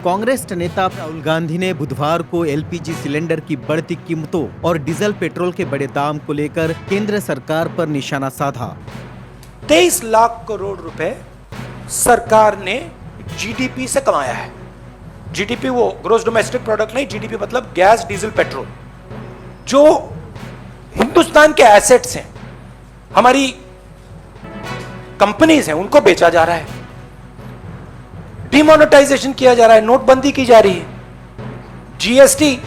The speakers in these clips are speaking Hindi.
कांग्रेस नेता राहुल गांधी ने बुधवार को एलपीजी सिलेंडर की बढ़ती कीमतों और डीजल पेट्रोल के बड़े दाम को लेकर केंद्र सरकार पर निशाना साधा। 23 लाख करोड़ रुपए सरकार ने जीडीपी से कमाया है। जीडीपी वो ग्रोस डोमेस्टिक प्रोडक्ट नहीं, जीडीपी मतलब गैस, डीजल, पेट्रोल। जो हिंदुस्तान के एसेट्स हैं, हमारी कंपनीज हैं, उनको बेचा जा रहा है, डिमोनेटाइजेशन किया जा रहा है, नोटबंदी की जा रही है, जीएसटी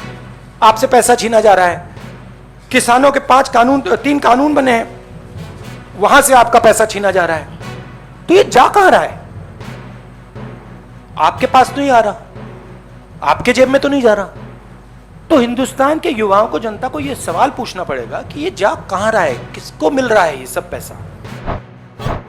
आपसे पैसा छीना जा रहा है, किसानों के 3 कानून बने हैं, वहां से आपका पैसा छीना जा रहा है। तो ये जा कहां रहा है? आपके पास तो नहीं आ रहा, आपके जेब में तो नहीं जा रहा। तो हिंदुस्तान के युवाओं को, जनता को यह सवाल पूछना पड़ेगा कि ये जा कहां रहा है, किसको मिल रहा है ये सब पैसा।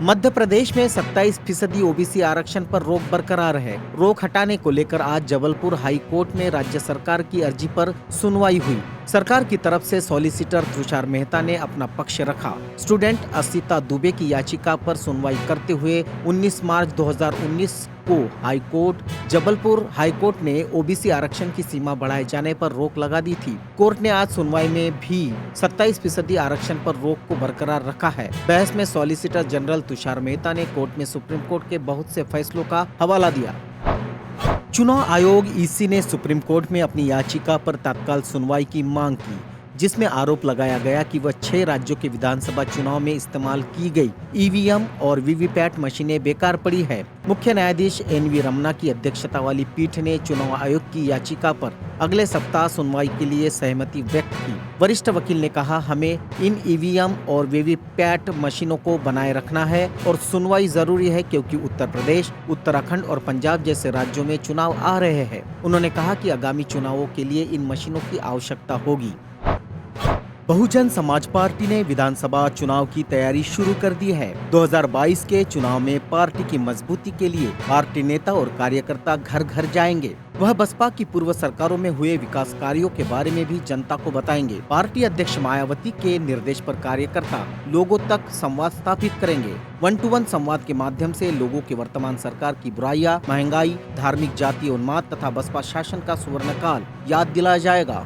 मध्य प्रदेश में 27% ओबीसी आरक्षण पर रोक बरकरार है। रोक हटाने को लेकर आज जबलपुर हाई कोर्ट में राज्य सरकार की अर्जी पर सुनवाई हुई। सरकार की तरफ से सॉलिसिटर तुषार मेहता ने अपना पक्ष रखा। स्टूडेंट असिता दुबे की याचिका पर सुनवाई करते हुए 19 मार्च 2019 को जबलपुर हाई कोर्ट ने ओबीसी आरक्षण की सीमा बढ़ाए जाने पर रोक लगा दी थी। कोर्ट ने आज सुनवाई में भी 27% आरक्षण पर रोक को बरकरार रखा है। बहस में सॉलिसिटर जनरल तुषार मेहता ने कोर्ट में सुप्रीम कोर्ट के बहुत से फैसलों का हवाला दिया। चुनाव आयोग ईसी ने सुप्रीम कोर्ट में अपनी याचिका पर तत्काल सुनवाई की मांग की, जिसमें आरोप लगाया गया कि वह 6 राज्यों के विधानसभा चुनाव में इस्तेमाल की गई ईवीएम और वीवीपैट मशीनें बेकार पड़ी है। मुख्य न्यायाधीश एनवी रमना की अध्यक्षता वाली पीठ ने चुनाव आयोग की याचिका पर अगले सप्ताह सुनवाई के लिए सहमति व्यक्त की। वरिष्ठ वकील ने कहा, हमें इन ईवीएम और वीवीपैट मशीनों को बनाए रखना है और सुनवाई जरूरी है क्योंकि उत्तर प्रदेश, उत्तराखंड और पंजाब जैसे राज्यों में चुनाव आ रहे हैं। उन्होंने कहा कि आगामी चुनावों के लिए इन मशीनों की आवश्यकता होगी। बहुजन समाज पार्टी ने विधानसभा चुनाव की तैयारी शुरू कर दी है। 2022 के चुनाव में पार्टी की मजबूती के लिए पार्टी नेता और कार्यकर्ता घर घर जाएंगे। वह बसपा की पूर्व सरकारों में हुए विकास कार्यों के बारे में भी जनता को बताएंगे। पार्टी अध्यक्ष मायावती के निर्देश पर कार्यकर्ता लोगों तक संवाद स्थापित करेंगे। 1-to-1 संवाद के माध्यम से लोगों के वर्तमान सरकार की बुराइयां, महंगाई, धार्मिक जाति उन्माद तथा बसपा शासन का स्वर्णकाल याद दिलाया जाएगा।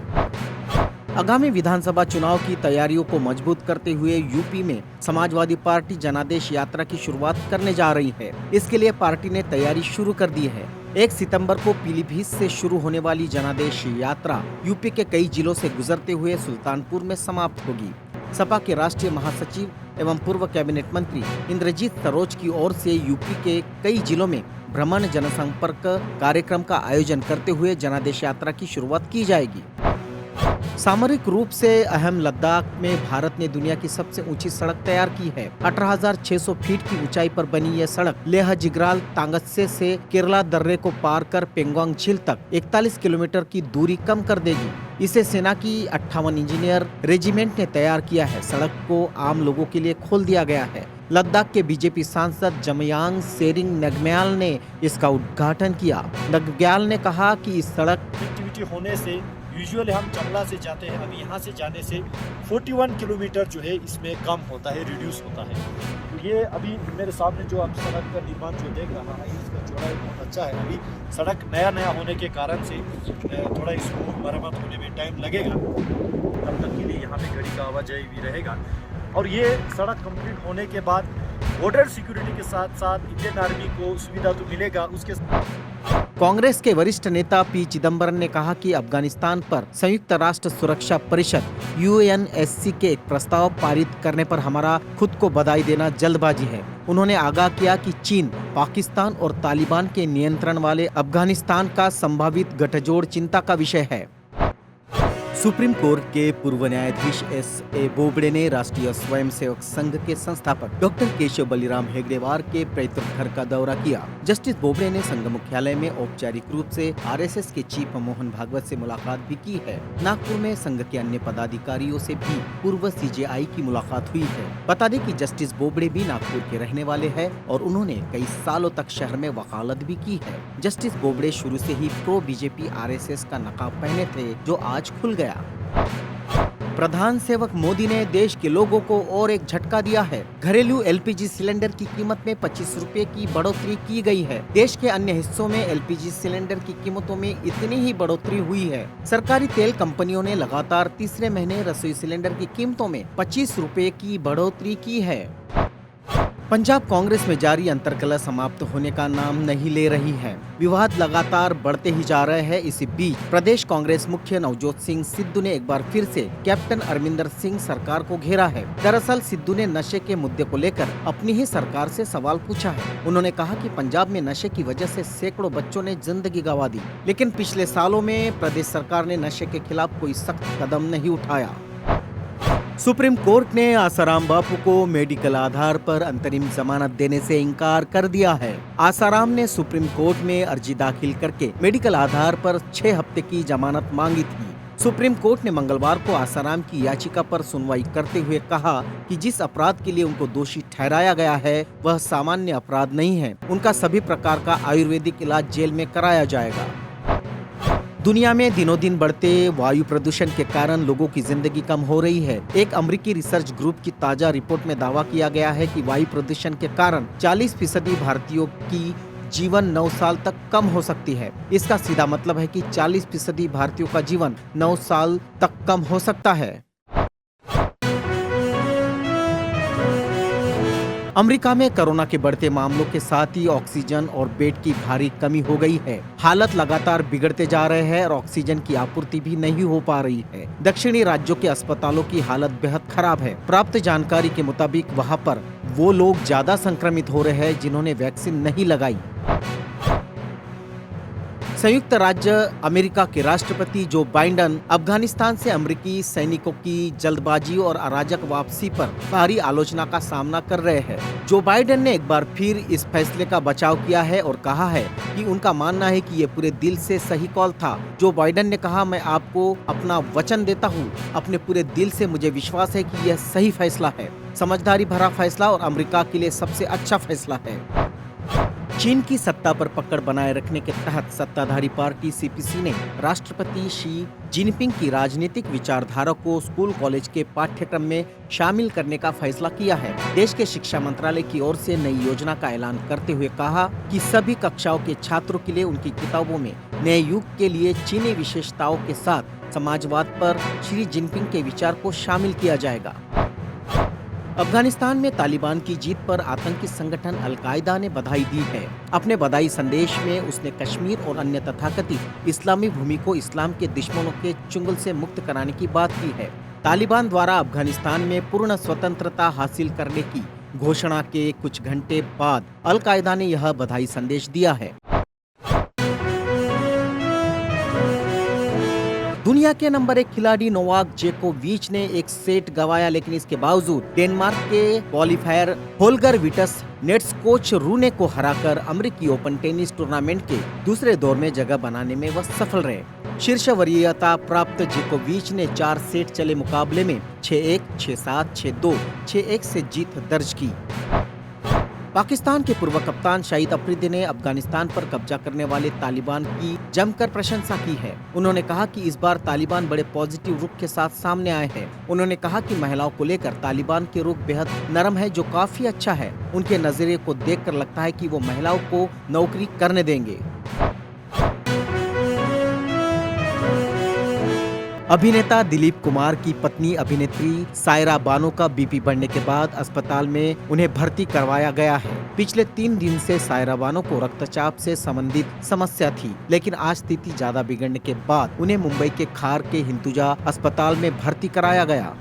आगामी विधानसभा चुनाव की तैयारियों को मजबूत करते हुए यूपी में समाजवादी पार्टी जनादेश यात्रा की शुरुआत करने जा रही है। इसके लिए पार्टी ने तैयारी शुरू कर दी है। 1 सितंबर को पीलीभीत से शुरू होने वाली जनादेश यात्रा यूपी के कई जिलों से गुजरते हुए सुल्तानपुर में समाप्त होगी। सपा के राष्ट्रीय महासचिव एवं पूर्व कैबिनेट मंत्री इंद्रजीत सरोज की ओर से यूपी के कई जिलों में भ्रमण जनसंपर्क कार्यक्रम का आयोजन करते हुए जनादेश यात्रा की शुरुआत की जाएगी। सामरिक रूप से अहम लद्दाख में भारत ने दुनिया की सबसे ऊंची सड़क तैयार की है। 18,600 फीट की ऊंचाई पर बनी यह सड़क लेह जिग्राल तांगत्से से केरला दर्रे को पार कर पेंगोंग झील तक 41 किलोमीटर की दूरी कम कर देगी। इसे सेना की 58 इंजीनियर रेजिमेंट ने तैयार किया है। सड़क को आम लोगों के लिए खोल दिया गया है। लद्दाख के बीजेपी सांसद जमयांग सेरिंग नगम्याल ने इसका उद्घाटन किया। नगम्याल ने कहा कि इस सड़क होने से यूजुअली हम चमला से जाते हैं, अभी यहाँ से जाने से 41 किलोमीटर जो है इसमें कम होता है, रिड्यूस होता है। तो ये अभी मेरे सामने जो आप सड़क का निर्माण जो देख रहा है, इसका चौड़ाई बहुत अच्छा है। अभी सड़क नया होने के कारण से थोड़ा इसको मरम्मत होने में टाइम लगेगा। तब तक के लिए यहाँ पे गाड़ी का आवाजाही भी रहेगा। और ये सड़क कंप्लीट होने के बाद बॉर्डर सिक्योरिटी के साथ साथ इंडियन आर्मी को सुविधा तो मिलेगा। उसके कांग्रेस के वरिष्ठ नेता पी चिदम्बरम ने कहा कि अफगानिस्तान पर संयुक्त राष्ट्र सुरक्षा परिषद यूएनएससी के एक प्रस्ताव पारित करने पर हमारा खुद को बधाई देना जल्दबाजी है। उन्होंने आगाह किया कि चीन, पाकिस्तान और तालिबान के नियंत्रण वाले अफगानिस्तान का संभावित गठजोड़ चिंता का विषय है। सुप्रीम कोर्ट के पूर्व न्यायाधीश एस.ए. बोबडे ने राष्ट्रीय स्वयंसेवक संघ के संस्थापक डॉक्टर केशव बलिराम हेगड़ेवार के पैतृक घर का दौरा किया। जस्टिस बोबडे ने संघ मुख्यालय में औपचारिक रूप से आरएसएस के चीफ मोहन भागवत से मुलाकात भी की है। नागपुर में संघ के अन्य पदाधिकारियों से भी पूर्व सीजेआई की मुलाकात हुई है। बता दें कि जस्टिस बोबडे भी नागपुर के रहने वाले हैं और उन्होंने कई सालों तक शहर में वकालत भी की है। जस्टिस बोबडे शुरू से ही प्रो बीजेपी आरएसएस का नकाब पहने थे, जो आज खुल गया। प्रधान सेवक मोदी ने देश के लोगों को और एक झटका दिया है। घरेलू एलपीजी सिलेंडर की कीमत में 25 रुपए की बढ़ोतरी की गई है। देश के अन्य हिस्सों में एलपीजी सिलेंडर की कीमतों में इतनी ही बढ़ोतरी हुई है। सरकारी तेल कंपनियों ने लगातार तीसरे महीने रसोई सिलेंडर की कीमतों में 25 रुपए की बढ़ोतरी की है। पंजाब कांग्रेस में जारी अंतर्कलह समाप्त होने का नाम नहीं ले रही है। विवाद लगातार बढ़ते ही जा रहे हैं। इसी बीच प्रदेश कांग्रेस मुख्य नवजोत सिंह सिद्धू ने एक बार फिर से कैप्टन अमरिंदर सिंह सरकार को घेरा है। दरअसल सिद्धू ने नशे के मुद्दे को लेकर अपनी ही सरकार से सवाल पूछा है। उन्होंने कहा कि पंजाब में नशे की वजह से सैकड़ों बच्चों ने जिंदगी गंवा दी, लेकिन पिछले सालों में प्रदेश सरकार ने नशे के खिलाफ कोई सख्त कदम नहीं उठाया। सुप्रीम कोर्ट ने आसाराम बापू को मेडिकल आधार पर अंतरिम जमानत देने से इनकार कर दिया है। आसाराम ने सुप्रीम कोर्ट में अर्जी दाखिल करके मेडिकल आधार पर 6 हफ्ते की जमानत मांगी थी। सुप्रीम कोर्ट ने मंगलवार को आसाराम की याचिका पर सुनवाई करते हुए कहा कि जिस अपराध के लिए उनको दोषी ठहराया गया है वह सामान्य अपराध नहीं है। उनका सभी प्रकार का आयुर्वेदिक इलाज जेल में कराया जाएगा। दुनिया में दिनों दिन बढ़ते वायु प्रदूषण के कारण लोगों की जिंदगी कम हो रही है। एक अमेरिकी रिसर्च ग्रुप की ताजा रिपोर्ट में दावा किया गया है कि वायु प्रदूषण के कारण 40% भारतीयों की जीवन 9 साल तक कम हो सकती है। इसका सीधा मतलब है कि 40% भारतीयों का जीवन 9 साल तक कम हो सकता है। अमेरिका में कोरोना के बढ़ते मामलों के साथ ही ऑक्सीजन और बेड की भारी कमी हो गई है। हालत लगातार बिगड़ते जा रहे हैं और ऑक्सीजन की आपूर्ति भी नहीं हो पा रही है। दक्षिणी राज्यों के अस्पतालों की हालत बेहद खराब है। प्राप्त जानकारी के मुताबिक वहां पर वो लोग ज्यादा संक्रमित हो रहे हैं जिन्होंने वैक्सीन नहीं लगाई। संयुक्त राज्य अमेरिका के राष्ट्रपति जो बाइडेन अफगानिस्तान से अमेरिकी सैनिकों की जल्दबाजी और अराजक वापसी पर भारी आलोचना का सामना कर रहे हैं। जो बाइडेन ने एक बार फिर इस फैसले का बचाव किया है और कहा है कि उनका मानना है कि ये पूरे दिल से सही कॉल था। जो बाइडेन ने कहा, मैं आपको अपना वचन देता हूँ, अपने पूरे दिल से मुझे विश्वास है कि यह सही फैसला है, समझदारी भरा फैसला और अमेरिका के लिए सबसे अच्छा फैसला है। चीन की सत्ता पर पकड़ बनाए रखने के तहत सत्ताधारी पार्टी सीपीसी ने राष्ट्रपति शी जिनपिंग की राजनीतिक विचारधारा को स्कूल कॉलेज के पाठ्यक्रम में शामिल करने का फैसला किया है। देश के शिक्षा मंत्रालय की ओर से नई योजना का ऐलान करते हुए कहा कि सभी कक्षाओं के छात्रों के लिए उनकी किताबों में नए युग के लिए चीनी विशेषताओं के साथ समाजवाद पर श्री जिनपिंग के विचार को शामिल किया जाएगा। अफगानिस्तान में तालिबान की जीत पर आतंकी संगठन अल-कायदा ने बधाई दी है। अपने बधाई संदेश में उसने कश्मीर और अन्य तथाकथित इस्लामी भूमि को इस्लाम के दुश्मनों के चुंगल से मुक्त कराने की बात की है। तालिबान द्वारा अफगानिस्तान में पूर्ण स्वतंत्रता हासिल करने की घोषणा के कुछ घंटे बाद अल-कायदा ने यह बधाई संदेश दिया है। दुनिया के नंबर 1 खिलाड़ी नोवाक जोकोविच ने एक सेट गंवाया, लेकिन इसके बावजूद डेनमार्क के क्वालिफायर होल्गर विटस नेट्स कोच रूने को हराकर अमेरिकी ओपन टेनिस टूर्नामेंट के दूसरे दौर में जगह बनाने में वह सफल रहे। शीर्ष वरीयता प्राप्त जोकोविच ने 4 सेट चले मुकाबले में 6-1, 6-7, 6-2, 6-1 से जीत दर्ज की। पाकिस्तान के पूर्व कप्तान शाहिद अफरीदी ने अफगानिस्तान पर कब्जा करने वाले तालिबान की जमकर प्रशंसा की है। उन्होंने कहा कि इस बार तालिबान बड़े पॉजिटिव रुख के साथ सामने आए हैं। उन्होंने कहा कि महिलाओं को लेकर तालिबान के रुख बेहद नरम है, जो काफी अच्छा है। उनके नजरिए को देखकर लगता है कि वो महिलाओं को नौकरी करने देंगे। अभिनेता दिलीप कुमार की पत्नी अभिनेत्री सायरा बानो का बीपी बढ़ने के बाद अस्पताल में उन्हें भर्ती करवाया गया है। पिछले 3 दिन से सायरा बानो को रक्तचाप से संबंधित समस्या थी, लेकिन आज स्थिति ज्यादा बिगड़ने के बाद उन्हें मुंबई के खार के हिंदुजा अस्पताल में भर्ती कराया गया।